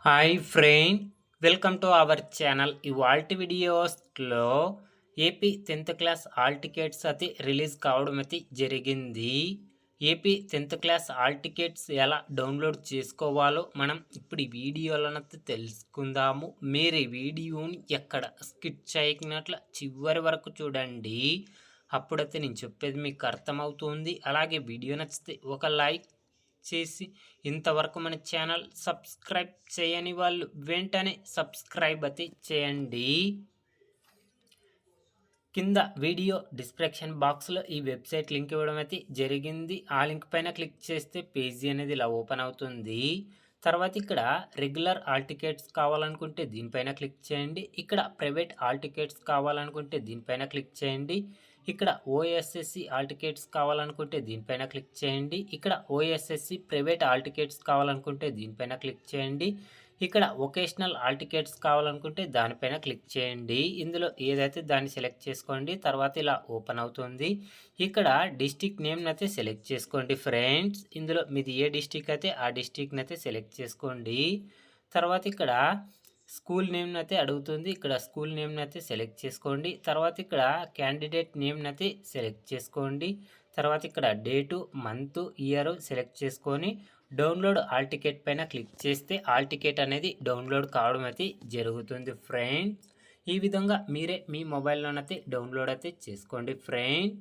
Hi friend, welcome to our channel. ఇవాల్టి వీడియోస్లో AP 10th class hall tickets అయితే release కావడం అయితే జరిగింది. AP 10th class hall tickets ఎలా డౌన్లోడ్ చేసుకోవాలో మనం ఇప్పుడు ఈ వీడియోలోనైతే తెలుసుకుందాము. మీరు ఈ వీడియోని ఎక్కడ స్కిప్ చేయకున్నట్లు చివరి వరకు చూడండి. అప్పుడైతే నేను చెప్పేది మీకు అర్థమవుతుంది. అలాగే వీడియో నచ్చితే ఒక లైక్ చేసి ఇంతవరకు మన ఛానల్ సబ్స్క్రైబ్ చేయని వాళ్ళు వెంటనే సబ్స్క్రైబ్ అయితే చేయండి. కింద వీడియో డిస్క్రిప్షన్ బాక్స్లో ఈ వెబ్సైట్ లింక్ ఇవ్వడం అయితే జరిగింది. ఆ లింక్ పైన క్లిక్ చేస్తే పేజీ అనేది ఇలా ఓపెన్ అవుతుంది. తర్వాత ఇక్కడ రెగ్యులర్ హాల్ టికెట్స్ కావాలనుకుంటే దీనిపైన క్లిక్ చేయండి. ఇక్కడ ప్రైవేట్ హాల్ టికెట్స్ కావాలనుకుంటే దీనిపైన క్లిక్ చేయండి. ఇక్కడ ఓఎస్ఎస్సి హాల్ టికెట్స్ కావాలనుకుంటే దీనిపైన క్లిక్ చేయండి. ఇక్కడ ఓఎస్ఎస్సి ప్రైవేట్ హాల్ టికెట్స్ కావాలనుకుంటే దీనిపైన క్లిక్ చేయండి. ఇక్కడ వొకేషనల్ హాల్ టికెట్స్ కావాలనుకుంటే దానిపైన క్లిక్ చేయండి. ఇందులో ఏదైతే దాన్ని సెలెక్ట్ చేసుకోండి. తర్వాత ఇలా ఓపెన్ అవుతుంది. ఇక్కడ డిస్టిక్ నేమ్ని అయితే సెలెక్ట్ చేసుకోండి ఫ్రెండ్స్. ఇందులో మీది ఏ డిస్టిక్ అయితే ఆ డిస్టిక్ని అయితే సెలెక్ట్ చేసుకోండి. తర్వాత ఇక్కడ స్కూల్ నేమ్ని అయితే అడుగుతుంది. ఇక్కడ స్కూల్ నేమ్ని అయితే సెలెక్ట్ చేసుకోండి. తర్వాత ఇక్కడ క్యాండిడేట్ నేమ్ని అయితే సెలెక్ట్ చేసుకోండి. తర్వాత ఇక్కడ డేటు, మంత్, ఇయర్ సెలెక్ట్ చేసుకొని డౌన్లోడ్ హాల్ టికెట్ పైన క్లిక్ చేస్తే హాల్ టికెట్ అనేది డౌన్లోడ్ కావడం అయితే జరుగుతుంది ఫ్రెండ్స్. ఈ విధంగా మీరే మీ మొబైల్లోనైతే డౌన్లోడ్ అయితే చేసుకోండి ఫ్రెండ్.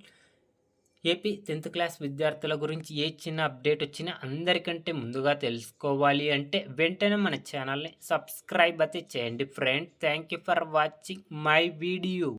ఏపీ 10th క్లాస్ విద్యార్థుల గురించి ఏ చిన్న అప్డేట్ వచ్చినా అందరికంటే ముందుగా తెలుసుకోవాలి అంటే వెంటనే మన ఛానల్ని సబ్స్క్రైబ్ అయితే చేయండి friend. Thank you for watching my video.